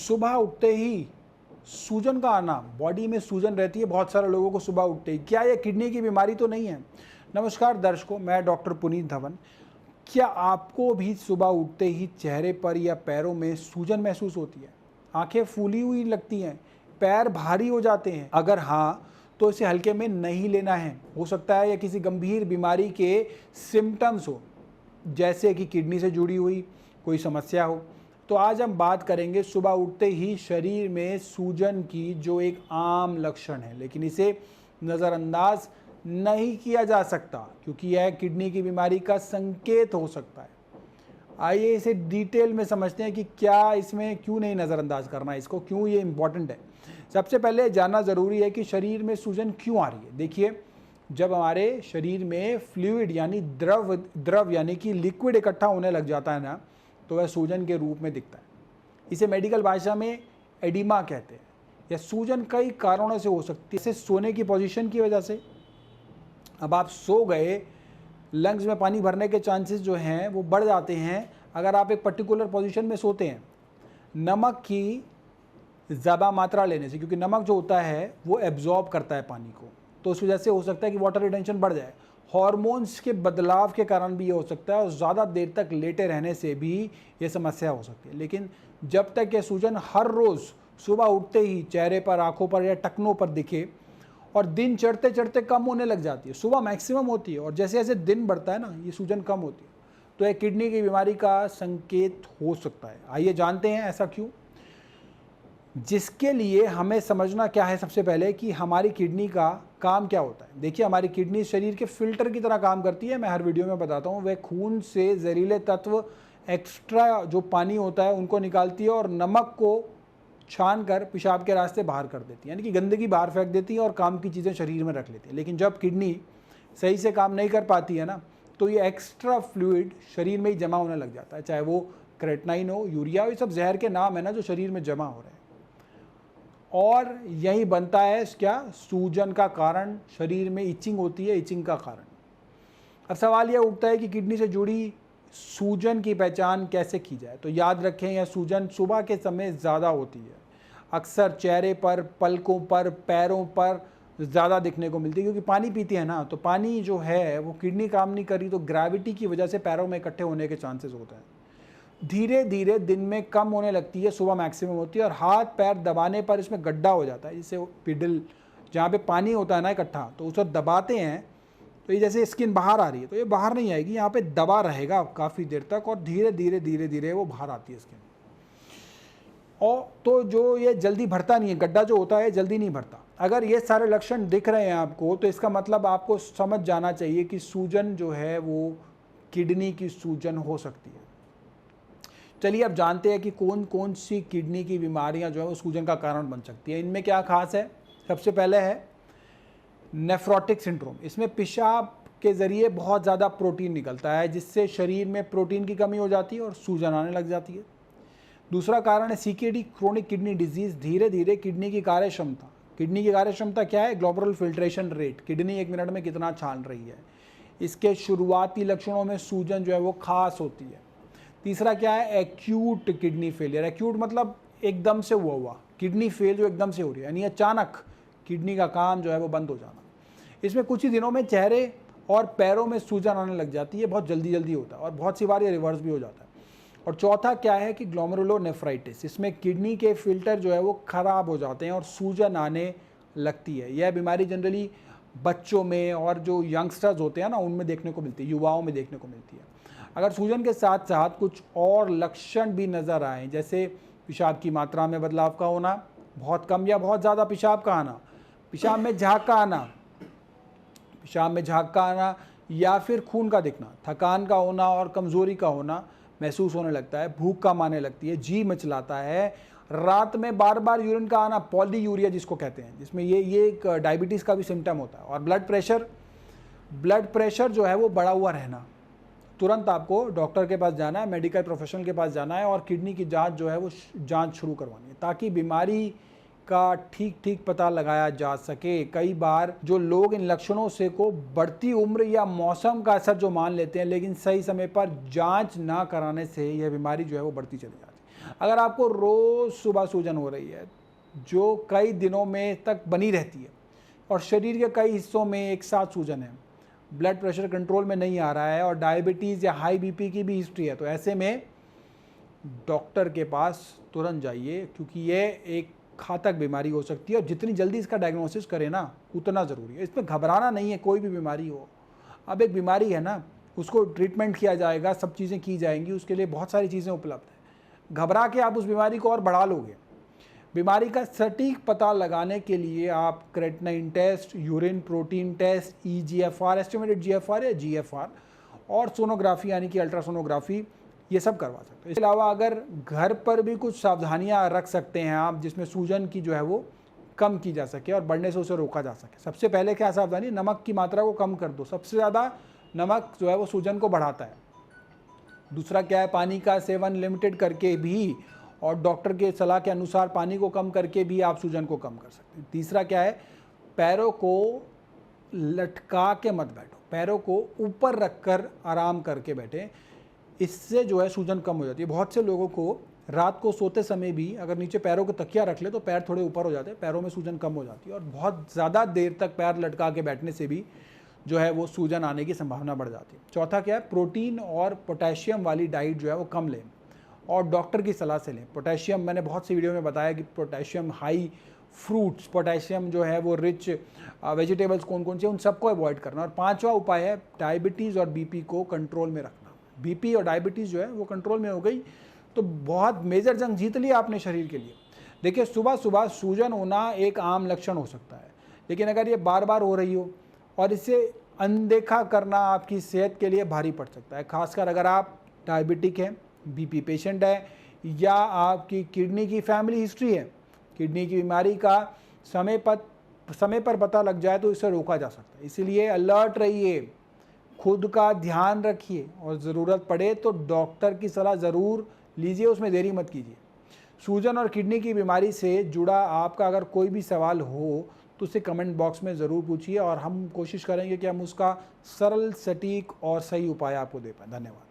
सुबह उठते ही सूजन का आना, बॉडी में सूजन रहती है बहुत सारे लोगों को सुबह उठते ही, क्या यह किडनी की बीमारी तो नहीं है? नमस्कार दर्शकों, मैं डॉक्टर पुनीत धवन। क्या आपको भी सुबह उठते ही चेहरे पर या पैरों में सूजन महसूस होती है? आंखें फूली हुई लगती हैं, पैर भारी हो जाते हैं? अगर हाँ, तो इसे हल्के में नहीं लेना है। हो सकता है यह किसी गंभीर बीमारी के सिम्टम्स हो, जैसे कि किडनी से जुड़ी हुई कोई समस्या हो। तो आज हम बात करेंगे सुबह उठते ही शरीर में सूजन की, जो एक आम लक्षण है, लेकिन इसे नज़रअंदाज नहीं किया जा सकता क्योंकि यह किडनी की बीमारी का संकेत हो सकता है। आइए इसे डिटेल में समझते हैं कि क्या इसमें क्यों नहीं नज़रअंदाज करना है इसको, क्यों ये इम्पॉर्टेंट है। सबसे पहले जानना ज़रूरी है कि शरीर में सूजन क्यों आ रही है। देखिए, जब हमारे शरीर में फ्लूइड यानी द्रव यानी कि लिक्विड इकट्ठा होने लग जाता है ना, तो वह सूजन के रूप में दिखता है। इसे मेडिकल भाषा में एडिमा कहते हैं। यह सूजन कई कारणों से हो सकती है, जैसे सोने की पोजीशन की वजह से। अब आप सो गए, लंग्स में पानी भरने के चांसेस जो हैं वो बढ़ जाते हैं अगर आप एक पर्टिकुलर पोजीशन में सोते हैं। नमक की ज़्यादा मात्रा लेने से, क्योंकि नमक जो होता है वो एब्जॉर्ब करता है पानी को, तो उस वजह से हो सकता है कि वाटर रिटेंशन बढ़ जाए। हार्मोन्स के बदलाव के कारण भी ये हो सकता है, और ज़्यादा देर तक लेटे रहने से भी ये समस्या हो सकती है। लेकिन जब तक ये सूजन हर रोज़ सुबह उठते ही चेहरे पर, आँखों पर या टखनों पर दिखे और दिन चढ़ते चढ़ते कम होने लग जाती है, सुबह मैक्सिमम होती है और जैसे जैसे दिन बढ़ता है ना, ये सूजन कम होती है, तो यह किडनी की बीमारी का संकेत हो सकता है। आइए जानते हैं ऐसा क्यों। जिसके लिए हमें समझना क्या है सबसे पहले, कि हमारी किडनी का काम क्या होता है। देखिए, हमारी किडनी शरीर के फिल्टर की तरह काम करती है। मैं हर वीडियो में बताता हूँ। वह खून से जहरीले तत्व, एक्स्ट्रा जो पानी होता है, उनको निकालती है और नमक को छान कर पेशाब के रास्ते बाहर कर देती है, यानी कि गंदगी बाहर फेंक देती है और काम की चीज़ें शरीर में रख लेती है। लेकिन जब किडनी सही से काम नहीं कर पाती है ना, तो ये एक्स्ट्रा फ्लूइड शरीर में ही जमा होने लग जाता है, चाहे वो क्रेटनाइन हो, यूरिया हो, ये सब जहर के नाम है ना जो शरीर में जमा हो रहे हैं, और यही बनता है क्या, सूजन का कारण। शरीर में इचिंग होती है, इचिंग का कारण। अब सवाल यह उठता है कि किडनी से जुड़ी सूजन की पहचान कैसे की जाए। तो याद रखें, यह सूजन सुबह के समय ज़्यादा होती है, अक्सर चेहरे पर, पलकों पर, पैरों पर ज़्यादा दिखने को मिलती है, क्योंकि पानी पीती है ना, तो पानी जो है वो किडनी काम नहीं कर रही, तो ग्रेविटी की वजह से पैरों में इकट्ठे होने के चांसेस होते हैं। धीरे धीरे दिन में कम होने लगती है, सुबह मैक्सिमम होती है, और हाथ पैर दबाने पर इसमें गड्ढा हो जाता है, जिससे पिडल, जहाँ पे पानी होता है ना इकट्ठा, तो उसे दबाते हैं तो ये जैसे स्किन बाहर आ रही है, तो ये बाहर नहीं आएगी, यहाँ पे दबा रहेगा काफ़ी देर तक, और धीरे धीरे वो बाहर आती है स्किन। और तो जो ये जल्दी भरता नहीं है, गड्ढा जो होता है जल्दी नहीं भरता। अगर ये सारे लक्षण दिख रहे हैं आपको, तो इसका मतलब आपको समझ जाना चाहिए कि सूजन जो है वो किडनी की सूजन हो सकती है। चलिए अब जानते हैं कि कौन कौन सी किडनी की बीमारियां जो है वो सूजन का कारण बन सकती है। इनमें क्या खास है। सबसे पहले है नेफ्रोटिक सिंड्रोम। इसमें पेशाब के ज़रिए बहुत ज़्यादा प्रोटीन निकलता है, जिससे शरीर में प्रोटीन की कमी हो जाती है और सूजन आने लग जाती है। दूसरा कारण है सीकेडी, क्रोनिक किडनी डिजीज़। धीरे धीरे किडनी की कार्यक्षमता, किडनी की कार्यक्षमता क्या है, glomerular filtration rate, kidney 1 minute में कितना छान रही है, इसके शुरुआती लक्षणों में सूजन जो है वो खास होती है। तीसरा क्या है, एक्यूट किडनी फेलियर। एक्यूट मतलब एकदम से हुआ किडनी फेल जो एकदम से हो रही है, यानी अचानक किडनी का काम जो है वो बंद हो जाना। इसमें कुछ ही दिनों में चेहरे और पैरों में सूजन आने लग जाती है, बहुत जल्दी जल्दी होता है, और बहुत सी बार ये रिवर्स भी हो जाता है। और चौथा क्या है कि ग्लोमेरुलोनेफ्राइटिस। इसमें किडनी के फिल्टर जो है वो ख़राब हो जाते हैं और सूजन आने लगती है। यह बीमारी जनरली बच्चों में और जो यंगस्टर्स होते हैं ना, उनमें देखने को मिलती है, युवाओं में देखने को मिलती है। अगर सूजन के साथ साथ कुछ और लक्षण भी नज़र आए, जैसे पेशाब की मात्रा में बदलाव का होना, बहुत कम या बहुत ज़्यादा पेशाब का आना, पेशाब में झाग का आना, या फिर खून का दिखना, थकान का होना और कमज़ोरी का होना महसूस होने लगता है, भूख कम आने लगती है, जी मचलाता है, रात में बार बार यूरिन का आना, पॉलीयूरिया जिसको कहते हैं, जिसमें ये एक डायबिटीज़ का भी सिम्टम होता है। और ब्लड प्रेशर जो है वो बढ़ा हुआ रहना। तुरंत आपको डॉक्टर के पास जाना है, मेडिकल प्रोफेशनल के पास जाना है, और किडनी की जांच जो है वो जांच शुरू करवानी है, ताकि बीमारी का ठीक पता लगाया जा सके। कई बार जो लोग इन लक्षणों से को बढ़ती उम्र या मौसम का असर जो मान लेते हैं, लेकिन सही समय पर जांच ना कराने से यह बीमारी जो है वो बढ़ती चली जाती है। अगर आपको रोज़ सुबह सूजन हो रही है जो कई दिनों में तक बनी रहती है और शरीर के कई हिस्सों में एक साथ सूजन है, ब्लड प्रेशर कंट्रोल में नहीं आ रहा है और डायबिटीज़ या हाई बीपी की भी हिस्ट्री है, तो ऐसे में डॉक्टर के पास तुरंत जाइए, क्योंकि ये एक घातक बीमारी हो सकती है और जितनी जल्दी इसका डायग्नोसिस करें ना उतना ज़रूरी है। इसमें घबराना नहीं है, कोई भी बीमारी हो। अब एक बीमारी है ना, उसको ट्रीटमेंट किया जाएगा, सब चीज़ें की जाएंगी, उसके लिए बहुत सारी चीज़ें उपलब्ध हैं। घबरा के आप उस बीमारी को और बढ़ा लोगे। बीमारी का सटीक पता लगाने के लिए आप creatinine test, urine protein test, EGFR, estimated GFR या GFR और सोनोग्राफी यानी कि अल्ट्रासोनोग्राफी, ये सब करवा सकते हैं। इसके अलावा अगर घर पर भी कुछ सावधानियां रख सकते हैं आप, जिसमें सूजन की जो है वो कम की जा सके और बढ़ने से उसे रोका जा सके। सबसे पहले क्या सावधानी, नमक की मात्रा को कम कर दो। सबसे ज़्यादा नमक जो है वो सूजन को बढ़ाता है। दूसरा क्या है, पानी का सेवन लिमिटेड करके भी और डॉक्टर के सलाह के अनुसार पानी को कम करके भी आप सूजन को कम कर सकते हैं। तीसरा क्या है, पैरों को लटका के मत बैठो, पैरों को ऊपर रखकर आराम करके बैठें। इससे जो है सूजन कम हो जाती है। बहुत से लोगों को रात को सोते समय भी अगर नीचे पैरों को तकिया रख ले तो पैर थोड़े ऊपर हो जाते हैं, पैरों में सूजन कम हो जाती है। और बहुत ज़्यादा देर तक पैर लटका के बैठने से भी जो है वो सूजन आने की संभावना बढ़ जाती है। चौथा क्या है, प्रोटीन और पोटेशियम वाली डाइट जो है वो कम लें और डॉक्टर की सलाह से लें। पोटेशियम, मैंने बहुत सी वीडियो में बताया कि पोटेशियम हाई फ्रूट्स, पोटेशियम जो है वो रिच वेजिटेबल्स कौन कौन से, उन सबको अवॉइड करना। और पांचवा उपाय है डायबिटीज़ और बीपी को कंट्रोल में रखना। बीपी और डायबिटीज़ जो है वो कंट्रोल में हो गई तो बहुत मेजर जंग जीत लिया आपने शरीर के लिए। देखिए, सुबह सुबह सूजन होना एक आम लक्षण हो सकता है, लेकिन अगर ये बार बार हो रही हो और इसे अनदेखा करना आपकी सेहत के लिए भारी पड़ सकता है। खासकर अगर आप डायबिटिक हैं, बीपी पेशेंट है या आपकी किडनी की फैमिली हिस्ट्री है। किडनी की बीमारी का समय पर पता लग जाए तो इसे रोका जा सकता है। इसीलिए अलर्ट रहिए, खुद का ध्यान रखिए और ज़रूरत पड़े तो डॉक्टर की सलाह ज़रूर लीजिए, उसमें देरी मत कीजिए। सूजन और किडनी की बीमारी से जुड़ा आपका अगर कोई भी सवाल हो तो उसे कमेंट बॉक्स में ज़रूर पूछिए और हम कोशिश करेंगे कि हम उसका सरल, सटीक और सही उपाय आपको दे पाएँ। धन्यवाद।